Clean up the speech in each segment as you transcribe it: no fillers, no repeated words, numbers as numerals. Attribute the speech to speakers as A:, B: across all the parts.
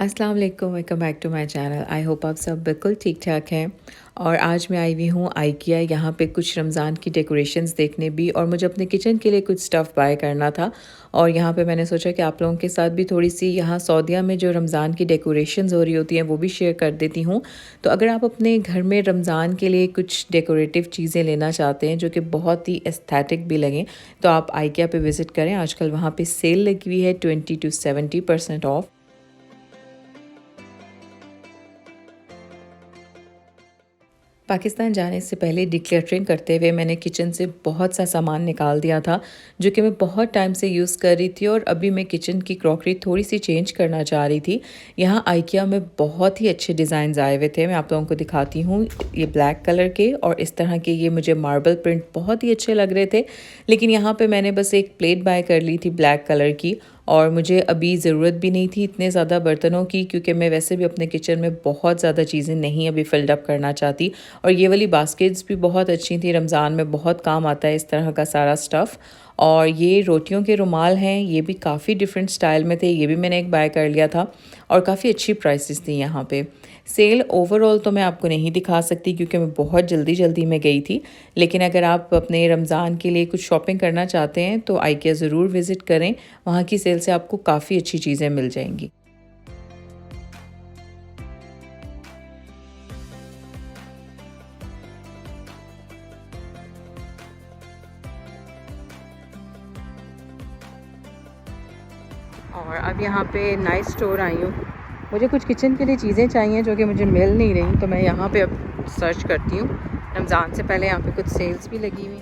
A: अस्सलाम वालेकुम, welcome back to my channel. I hope आप सब बिल्कुल ठीक ठाक हैं। और आज मैं आई हुई हूँ आइकिया, यहाँ पे कुछ रमज़ान की डेकोरेशंस देखने भी, और मुझे अपने किचन के लिए कुछ स्टफ़ बाय करना था। और यहाँ पे मैंने सोचा कि आप लोगों के साथ भी थोड़ी सी यहाँ सऊदीया में जो रमज़ान की डेकोरेशंस हो रही होती हैं वो भी शेयर कर देती हूँ। तो अगर आप अपने घर में रमज़ान के लिए कुछ डेकोरेटिव चीज़ें लेना चाहते हैं जो कि बहुत ही एस्थेटिक भी लगें, तो आप आइकिया पे विज़िट करें। आजकल वहाँ पे सेल लगी हुई है 20 to 70% ऑफ। पाकिस्तान जाने से पहले डिक्लटरिंग करते हुए मैंने किचन से बहुत सा सामान निकाल दिया था जो कि मैं बहुत टाइम से यूज़ कर रही थी, और अभी मैं किचन की क्रॉकरी थोड़ी सी चेंज करना चाह रही थी। यहाँ आइकिया में बहुत ही अच्छे डिज़ाइन आए हुए थे, मैं आप लोगों को दिखाती हूँ। ये ब्लैक कलर के और इस तरह के ये मुझे मार्बल प्रिंट बहुत ही अच्छे लग रहे थे। लेकिन यहाँ पर मैंने बस एक प्लेट बाय कर ली थी ब्लैक कलर की, और मुझे अभी ज़रूरत भी नहीं थी इतने ज़्यादा बर्तनों की, क्योंकि मैं वैसे भी अपने किचन में बहुत ज़्यादा चीज़ें नहीं अभी फ़िल्ड अप करना चाहती। और ये वाली बास्केट्स भी बहुत अच्छी थी, रमज़ान में बहुत काम आता है इस तरह का सारा स्टफ़। और ये रोटियों के रुमाल हैं, ये भी काफ़ी डिफरेंट स्टाइल में थे, ये भी मैंने एक बाय कर लिया था और काफ़ी अच्छी प्राइसेस थी यहाँ पे। सेल ओवरऑल तो मैं आपको नहीं दिखा सकती क्योंकि मैं बहुत जल्दी में गई थी, लेकिन अगर आप अपने रमज़ान के लिए कुछ शॉपिंग करना चाहते हैं तो आइकिया ज़रूर विज़िट करें। वहाँ की सेल से आपको काफ़ी अच्छी चीज़ें मिल जाएंगी। और अब यहाँ पे नाइस स्टोर आई हूँ। मुझे कुछ किचन के लिए चीज़ें चाहिए जो कि मुझे मिल नहीं रही, तो मैं यहाँ पे अब सर्च करती हूँ। रमज़ान से पहले यहाँ पे कुछ सेल्स भी लगी हुई।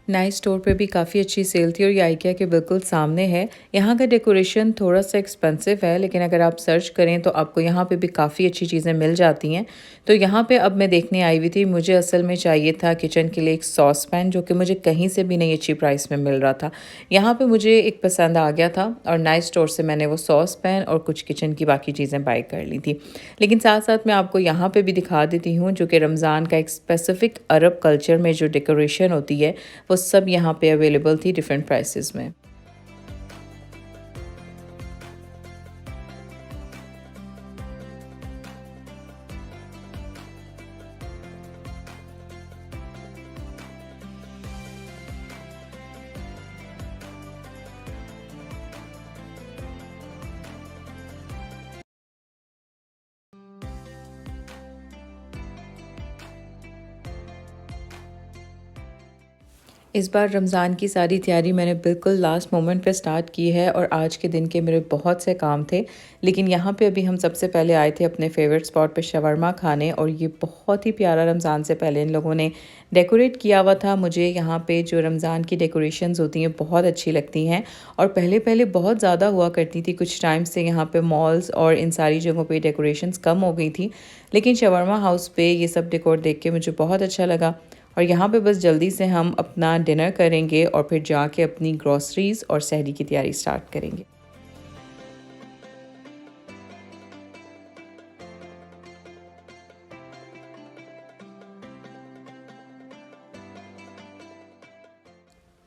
A: नाइस स्टोर पे भी काफ़ी अच्छी सेल थी, और ये आइकिया के बिल्कुल सामने है। यहाँ का डेकोरेशन थोड़ा सा एक्सपेंसिव है, लेकिन अगर आप सर्च करें तो आपको यहाँ पे भी काफ़ी अच्छी चीज़ें मिल जाती हैं। तो यहाँ पे अब मैं देखने आई हुई थी, मुझे असल में चाहिए था किचन के लिए एक सॉस पैन जो कि मुझे कहीं से भी नहीं अच्छी प्राइस में मिल रहा था। यहाँ पे मुझे एक पसंद आ गया था, और नाइस स्टोर से मैंने वो सॉस पैन और कुछ किचन की बाकी चीज़ें बाय कर ली थी। लेकिन साथ साथ मैं आपको यहाँ पे भी दिखा देती हूँ जो कि रमज़ान का एक स्पेसिफ़िक अरब कल्चर में जो डेकोरेशन होती है वो सब यहाँ पे अवेलेबल थी डिफरेंट प्राइसेस में। इस बार रमज़ान की सारी तैयारी मैंने बिल्कुल लास्ट मोमेंट पे स्टार्ट की है, और आज के दिन के मेरे बहुत से काम थे। लेकिन यहाँ पे अभी हम सबसे पहले आए थे अपने फेवरेट स्पॉट पे शवरमा खाने, और ये बहुत ही प्यारा रमज़ान से पहले इन लोगों ने डेकोरेट किया हुआ था। मुझे यहाँ पे जो रमज़ान की डेकोरेशंस होती हैं बहुत अच्छी लगती हैं, और पहले पहले बहुत ज़्यादा हुआ करती थी। कुछ टाइम से यहाँ पे मॉल्स और इन सारी जगहों पे डेकोरेशंस कम हो गई थी, लेकिन शवरमा हाउस पे ये सब डेकोर देख के मुझे बहुत अच्छा लगा। और यहाँ पे बस जल्दी से हम अपना डिनर करेंगे और फिर जाके अपनी ग्रॉसरीज़ और सहरी की तैयारी स्टार्ट करेंगे।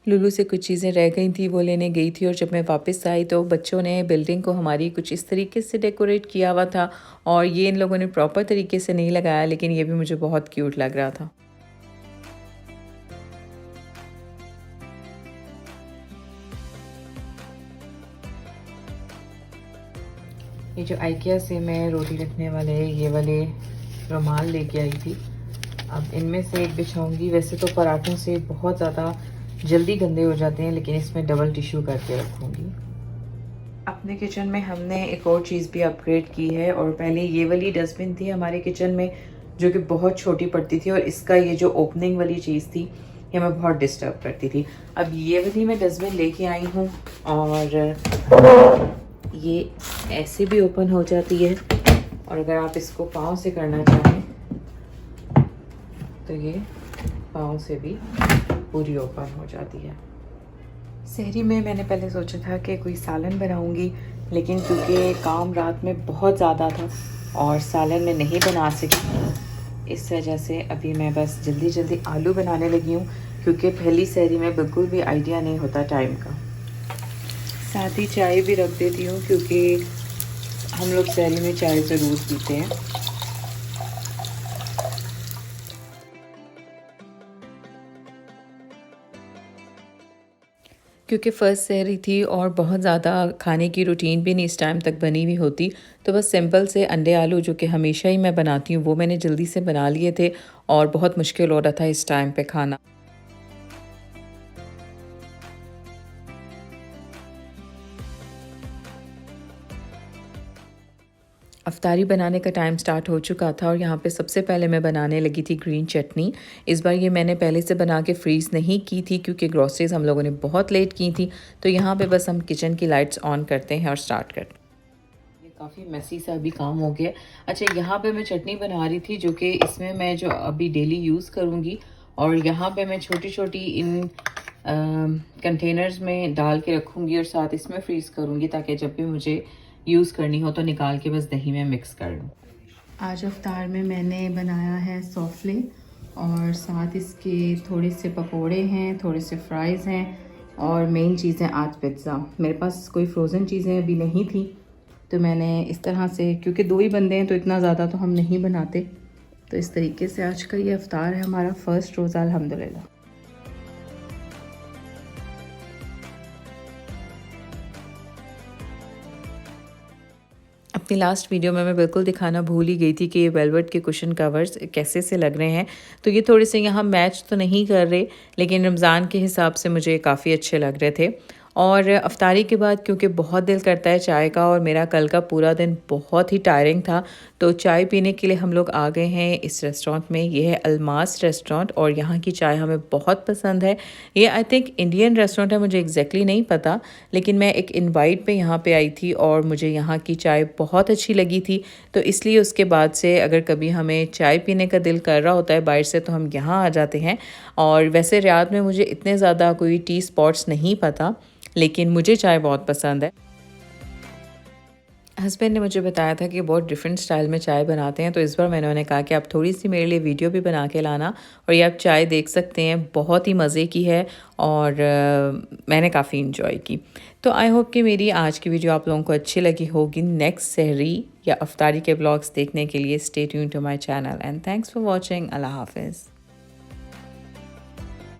A: लुलु से कुछ चीज़ें रह गई थी, वो लेने गई थी, और जब मैं वापस आई तो बच्चों ने बिल्डिंग को हमारी कुछ इस तरीके से डेकोरेट किया हुआ था, और ये इन लोगों ने प्रॉपर तरीके से नहीं लगाया, लेकिन ये भी मुझे बहुत क्यूट लग रहा था। ये जो आइकिया से मैं रोटी रखने वाले ये वाले रुमाल लेके आई थी, अब इनमें से एक बिछाऊंगी। वैसे तो पराठों से बहुत ज़्यादा जल्दी गंदे हो जाते हैं, लेकिन इसमें डबल टिश्यू करके रखूँगी। अपने किचन में हमने एक और चीज़ भी अपग्रेड की है, और पहले ये वाली डस्टबिन थी हमारे किचन में जो कि बहुत छोटी पड़ती थी, और इसका ये जो ओपनिंग वाली चीज़ थी ये हमें बहुत डिस्टर्ब करती थी। अब ये वाली मैं डस्टबिन लेके आई हूँ, और ये ऐसे भी ओपन हो जाती है, और अगर आप इसको पाँव से करना चाहें तो ये पाँव से भी पूरी ओपन हो जाती है। सहरी में मैंने पहले सोचा था कि कोई सालन बनाऊंगी, लेकिन क्योंकि काम रात में बहुत ज़्यादा था और सालन में नहीं बना सकी, इस वजह से अभी मैं बस जल्दी आलू बनाने लगी हूँ, क्योंकि पहली सहरी में बिल्कुल भी आइडिया नहीं होता टाइम का। साथ ही चाय भी रख देती हूँ क्योंकि हम लोग सहरी में चाय ज़रूर पीते हैं। क्योंकि फ़र्स्ट सहरी थी और बहुत ज़्यादा खाने की रूटीन भी नहीं इस टाइम तक बनी हुई होती, तो बस सिंपल से अंडे आलू जो कि हमेशा ही मैं बनाती हूँ वो मैंने जल्दी से बना लिए थे और बहुत मुश्किल हो रहा था इस टाइम पे खाना। अफ्तारी बनाने का टाइम स्टार्ट हो चुका था और यहाँ पे सबसे पहले मैं बनाने लगी थी ग्रीन चटनी। इस बार ये मैंने पहले से बना के फ्रीज़ नहीं की थी क्योंकि ग्रॉसरीज़ हम लोगों ने बहुत लेट की थी। तो यहाँ पे बस हम किचन की लाइट्स ऑन करते हैं और स्टार्ट करते हैं। ये काफ़ी मेसी सा अभी काम हो गया। अच्छा, यहाँ पे मैं चटनी बना रही थी जो कि इसमें मैं जो अभी डेली यूज़ करूँगी, और यहाँ पे मैं छोटी-छोटी इन कंटेनर्स में डाल के रखूँगी और साथ इसमें फ्रीज़ करूँगी ताकि जब भी मुझे यूज़ करनी हो तो निकाल के बस दही में मिक्स कर लूँ। आज अफ्तार में मैंने बनाया है सौफले और साथ इसके थोड़े से पकोड़े हैं, थोड़े से फ्राइज़ हैं और मेन चीज़ है आज पिज़्ज़ा। मेरे पास कोई फ्रोज़न चीज़ें अभी नहीं थी तो मैंने इस तरह से, क्योंकि 2 ही बंदे हैं तो इतना ज़्यादा तो हम नहीं बनाते, तो इस तरीके से आज का ये अफ्तार है हमारा फ़र्स्ट रोज़ा अल्हम्दुलिल्लाह। अपनी लास्ट वीडियो में मैं बिल्कुल दिखाना भूल ही गई थी कि ये वेलवेट के कुशन कवर्स कैसे से लग रहे हैं। तो ये थोड़े से यहाँ मैच तो नहीं कर रहे, लेकिन रमज़ान के हिसाब से मुझे काफ़ी अच्छे लग रहे थे। और अफ्तारी के बाद क्योंकि बहुत दिल करता है चाय का और मेरा कल का पूरा दिन बहुत ही टायरिंग था, तो चाय पीने के लिए हम लोग आ गए हैं इस रेस्टोरेंट में। ये है अलमास रेस्टोरेंट और यहाँ की चाय हमें बहुत पसंद है। ये आई थिंक इंडियन रेस्टोरेंट है, मुझे एग्जैक्टली नहीं पता, लेकिन मैं एक इनवाइट पे यहाँ पे आई थी और मुझे यहाँ की चाय बहुत अच्छी लगी थी। तो इसलिए उसके बाद से अगर कभी हमें चाय पीने का दिल कर रहा होता है बाहर से तो हम यहाँ आ जाते हैं। और वैसे रियाद में मुझे इतने ज़्यादा कोई टी स्पॉट्स नहीं पता, लेकिन मुझे चाय बहुत पसंद है। हस्बैंड ने मुझे बताया था कि बहुत डिफरेंट स्टाइल में चाय बनाते हैं, तो इस बार मैंने उन्हें कहा कि आप थोड़ी सी मेरे लिए वीडियो भी बना के लाना और ये आप चाय देख सकते हैं, बहुत ही मज़े की है और मैंने काफ़ी इन्जॉय की। तो आई होप कि मेरी आज की वीडियो आप लोगों को अच्छी लगी होगी। नेक्स्ट सहरी या अफ्तारी के ब्लॉग्स देखने के लिए stay tuned to my channel and thanks for watching. अल्लाह हाफिज़।